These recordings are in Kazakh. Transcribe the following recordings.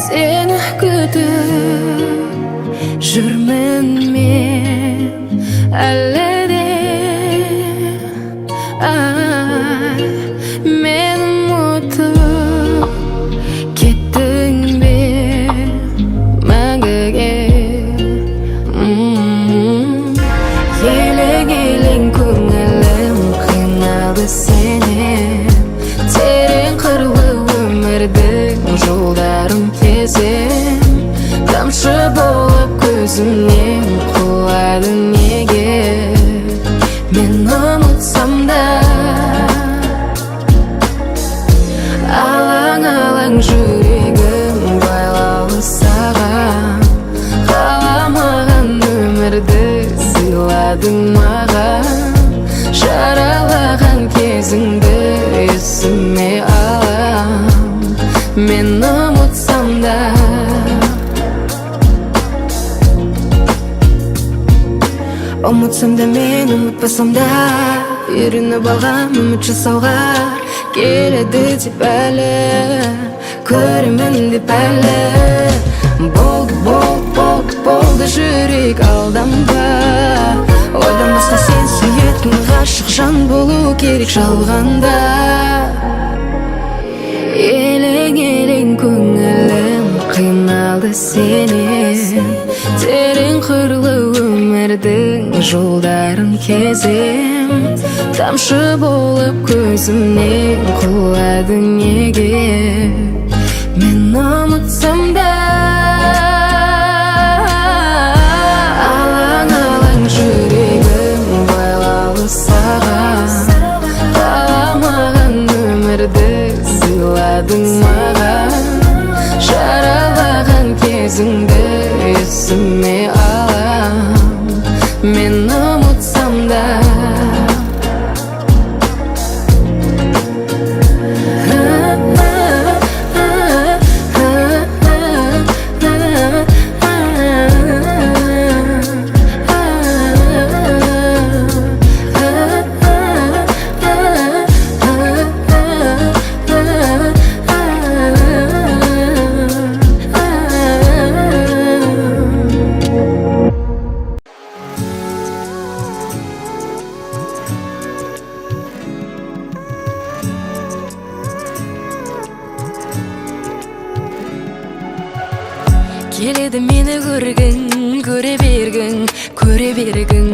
Seni kütüp жүрмін мен әлі де. Мені ұмытып кеттің бе мәңгіге? Елең-елең көңілім қиналды сенен, терең қырлы өмірдің жолдарын кезем. Тамшы болып көзімнен құлайды неге? Мен ұмытсам да алаң-алаң жүрегім байлаулы саған. Қаламаған өмірді сыйладың маған, жаралаған кезіңді есіме алам. Мен ұмытсам да ұмытсам да мен ұмытпасам да, үйреніп алғам үміт жасауға. Келеді деп әлі, көремін деп әлі. Болды жүрек алданба, ойдан басқа сен сүйетін ғашық жан болу керек жалғанда. Елең-елең көңілім қиналды сенен, терең қырлы өмірдің жолдарын кезем. Тамшы болып көзімнен құлады неге? Мен ұмытсам да алаң-алаң жүрегім байлаулы саған. Қаламаған өмірді сыйладың маған, жаралаған кезіңді есіме алам. Мен ұмытсам да келеді мені көргің, көре бергің, көре бергің.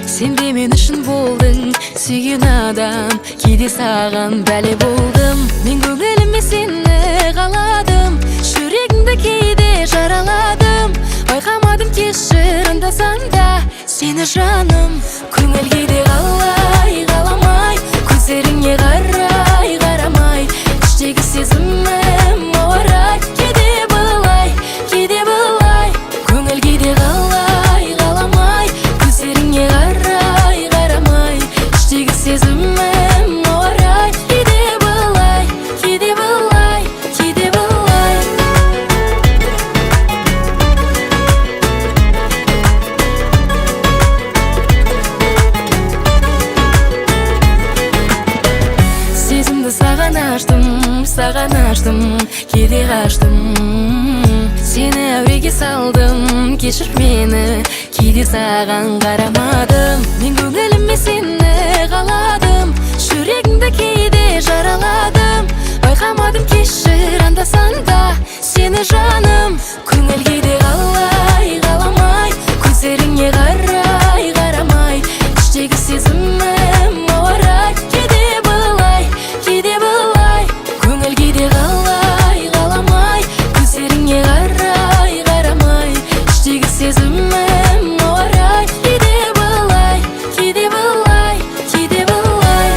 Сен де мен үшін болдың, сүйген адам, кейде саған бәле болдым. Мен көңіліме сені қаладым, жүрегіңді кейде жараладым. Байқамадым кешір анда-санда да сені жаным. Көңіл кейде қалай қаламай, көздеріңе қарай қарамай, іштегі сезімім орай. Кейде былай, көңіл кейде қалай қаламай, көздеріңе қарай қарамай, іштегі сезімім орай. Кейде былай, кейде былай, кейде былай. Сезімді саған аштым, кейде қаштым. Сені әуреге салдым, кешір мені, кейде саған қарамадым. Мен көңіліме сені қаладым, жүрегіңді кейде жараладым. Байқамадым кешір анда-санда сені жаным. Көңіл кейде қалай қаламай, көздеріңе қарай қарамай, іштегі сезімім орай. Кейде былай, кейде былай, көңіл кейде қалай қаламай, көздеріңе қарай қарамай, іштегі сезімім орай. Кейде былай, кейде былай, кейде былай.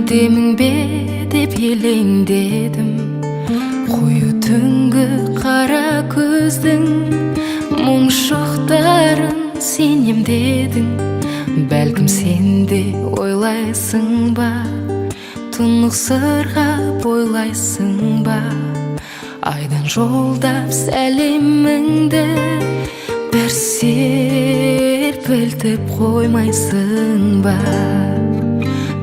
әдемің бе деп елеңдедім, қою түнгі қара көздің мұңшықтарын сенем дедің. Бәлкім сен де ойлайсың ба, тұнық сырға бойлайсың ба, айдан жолдап сәлеміңді бір серпілтіп қоймайсың ба.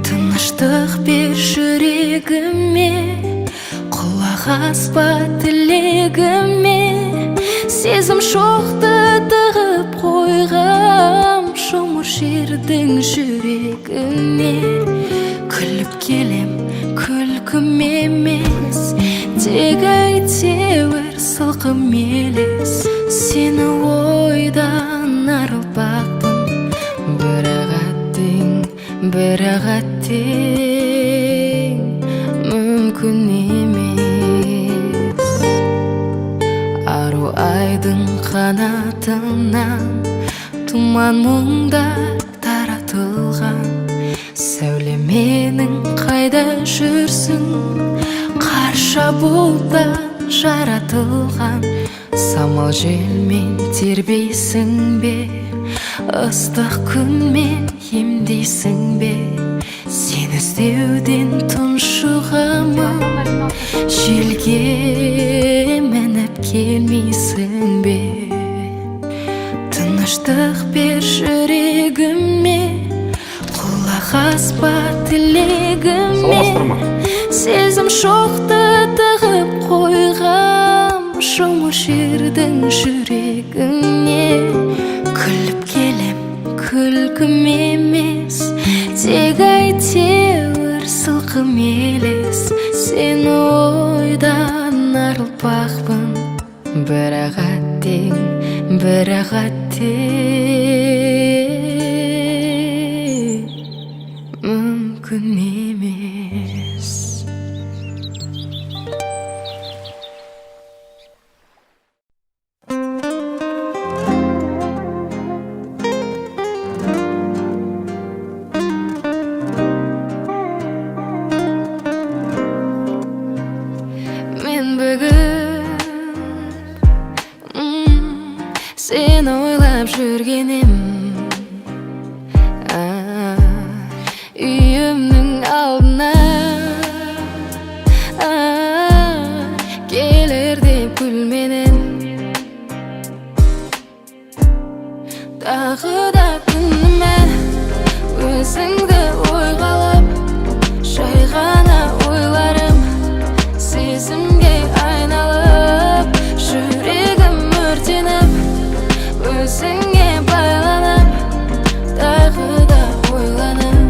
Тыныштық бер жүрегіме, құлақ аспа тілегіме, сезім шоқты тығып қойғам жұмыр жердің жүрегіне. Күліп келем, күлкім емес, тек әйтеуір сылқым елес. Сені ойдан арылпақпын, бірақ әттең мүмкін емес. Ару айдың қанатынан тұман мұңдар таратылған, сәуле менің қайда жүрсің, қарша бұлттан жаратылған. Самал желмен тербейсің бе, ыстық күнмен емдейсің бе, сен іздеуден тұншығамын, желге мініп келмейсің бе. Тыныштық бер жүрегіме, құлақ аспа тілегіме, сезім шоқты тығып қойғам жұмыр жердің жүрегіне. Күліп келем, күлкім емес, тек әйтеуір сылқым елес. Сені ойдан арылпақпын, бірақ әттең мүмкін емес. Мен бүгін сені ойлап жүргенім, үйімнің алдына келер деп күлменен. Тағы да күнімен өзіңді ойғалап, жай ғана ойларым сезімге айналып, жүрегім өртеніп, өзіңе байланып, тағы да ойланып.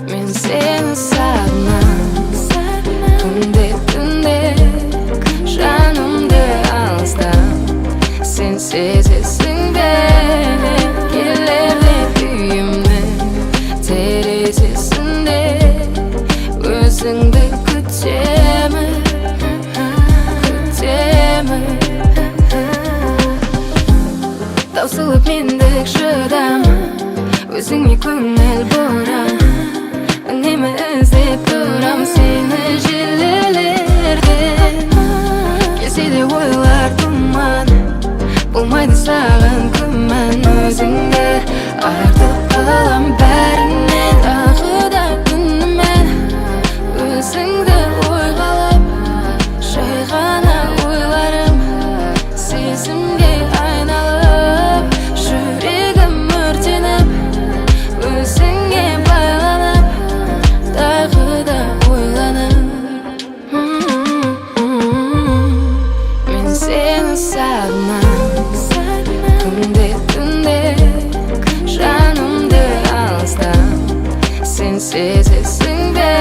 Мен сені сағынам, түнде жанымды алыстан. Сен сезесің бе, келер деп үйімнің терезесінде, өзіңді күтемін. Таусылып мендік шыдам, өзіңе көңіл бұрам, үнемі іздеп тұрам сені желілерден. Келсе де ойлар тұман, болмайды саған күмән, өзіңді артық қылам бәрінен. Тағы да күнімен өзіңді ойғалап, жай ғана ойларым сезімге айналып, жүрегім өртеніп, өзіңе байланып, тағы да ойланып. Мен сені сағынам, түнде жанымды алыстан. Сен сезесің бе,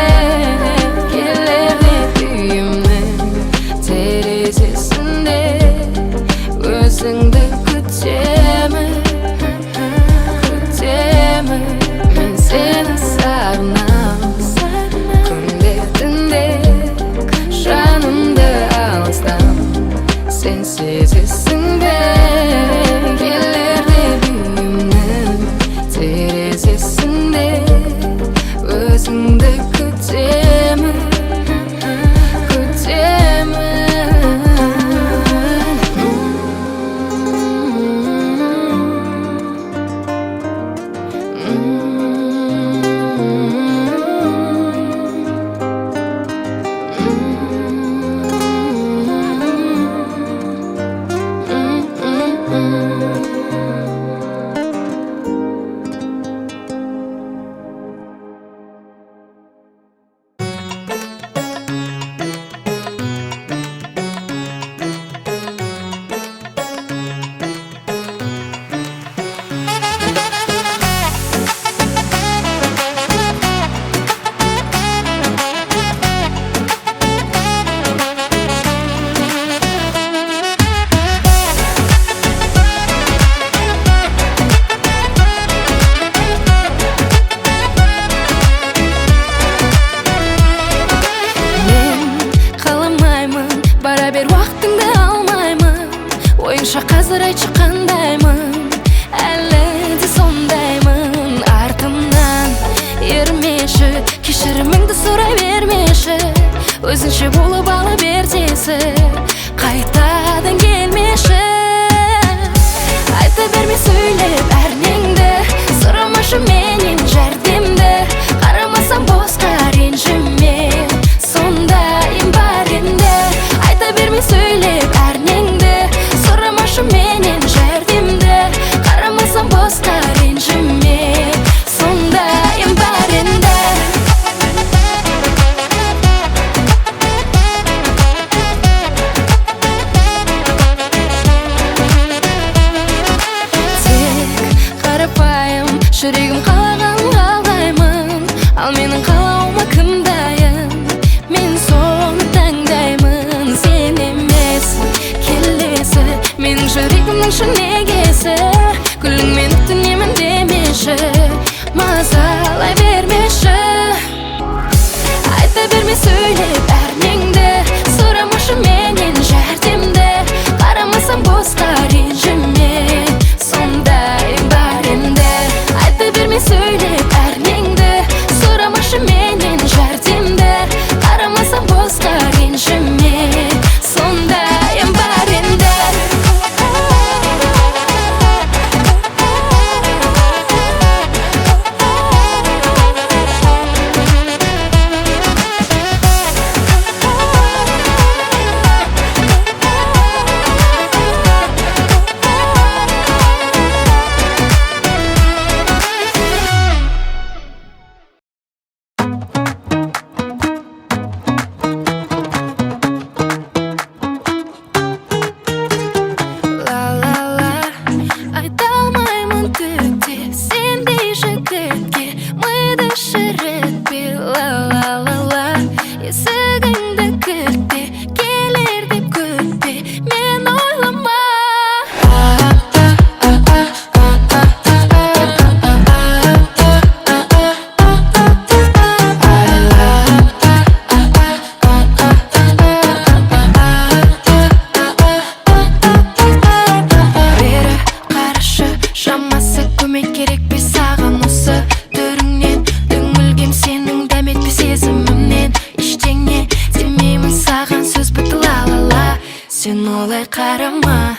келер деп үйімнің терезесінде, өзіңді күтемін. Мен сені сағынам, түнде жанымды алыстан. Сен сезесің бе, келер деп үйімнің терезесінде, өзіңді күтемін, күтемін. Бара бер, уақытыңды алмаймын. Ойынша қазір айтшы қандаймын, әлі де сондаймын. Артымнан ермеші, кешіріміңді сұрай бермеші. Өзінше болып ала бертесі, қайтадан келмеші. Айта берме сөйлеп әрнеңді, сұрамашы менен жәрдемді. Қарамасам босқа ренжіме, сондайым бар енді. Айта берме сөйлеп әрнеңді, сұрамашы менен жәрдемді. Қарамасам босқа ренжіме, сондайым бар енді. Тек қарапайым, жүрегім қалаған қалаймын. Ал менің қалауыма кім дайын? Мен соны таңдаймын. Сен емес келесі, менің жүрегімнің шын егесі. Гүліңмен түнемін демеші, мазалай бермеші. Айта берме сөйлеп әрнеңді, сұрамашы менен жәрдемді. Қарамасам босқа ренжіме, сондайым бар енді. Айта берме сөйлеп әрнеңді, сұрамашы менен жәрдемді. Қарамасам босқа ренжіме, сондайым бар енді. Айта алмаймын түкте, сендей жігітке миды шірітпе. Ла-ла-ла-ла, есігіңді кілтпе, келер деп күтпе, мен ойлама. Бері қарашы, шамасы көмек керек пе саған осы түріңнен? Түңілгем сенің дәметпе сезімімнен. Ештеңе демеймін саған, сөз бітті ла-ла-ла. Сен олай қарама.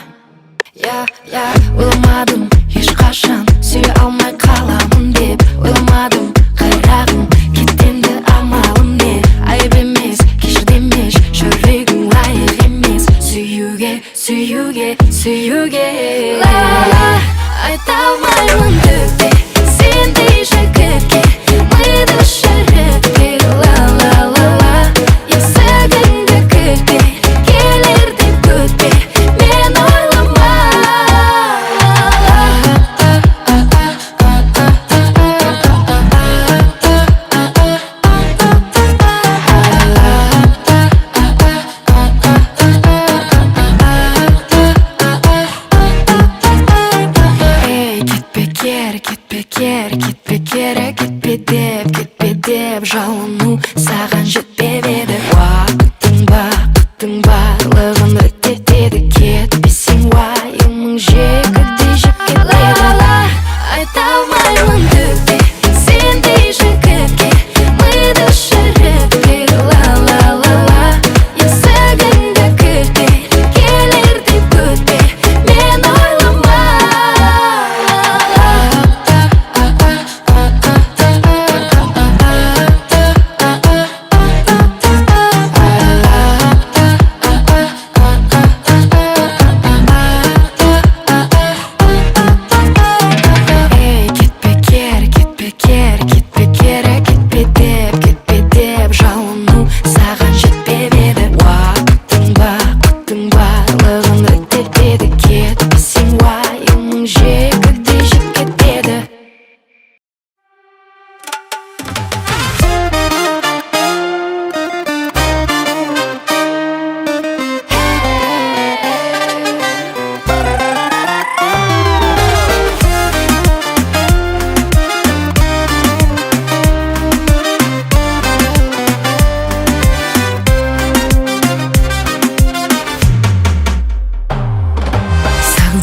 Ойламадым ешқашан сүйе алмай қаламын деп. Ойламадым қайрағым кетемді, амалым не? Айып емес, кешір демеш, жүрегің лайық емес. Сүюге, сүюге, сүюге. Ла-ла-ла, айта алмаймын түкте, сендей жігітке миды шірітпе. Ла-ла-ла-ла, есігіңді кілтпе, келер деп күтпе, мен ойлама. Кетпе деп жалыну саған жетпеп еді. Уақыттың барлығын реттетеді. Кетпесең уайымың жегідей жеп кетеді. Айта алмаймын түкте, сендей жігітке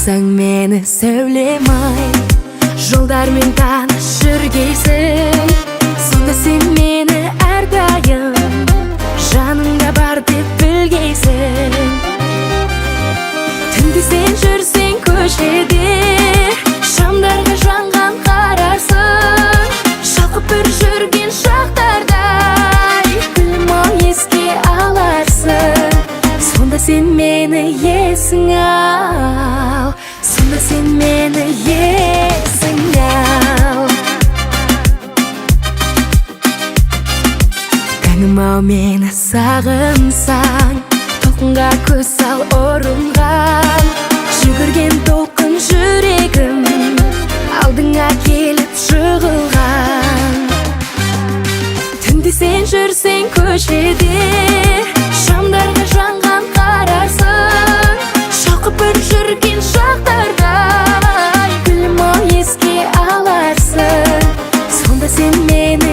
Алсаң мені сөйлемай, жолдармен таныс жүргейсің. Сонда сен мені әрдайым жаныңда бар деп білгейсің. Түнде сен жүрсең көшеде, шамдарға жанған қарарсың. Шалқып бір жүрген шақтардай гүлім-ау еске аларсың. Сонда сен мені есің ал, сонда сен мені есің ал. Таңым-ау мені сағынсаң, толқынға көз сал ұрынған. Жүгірген толқын жүрегім алдыңа келіп жығылған. Түнде сен жүрсең көшеде, шамдарға жанған қарарсың. Шалқып бір жүрген шақтардай гүлім-ау еске аларсың. Сонда сен мені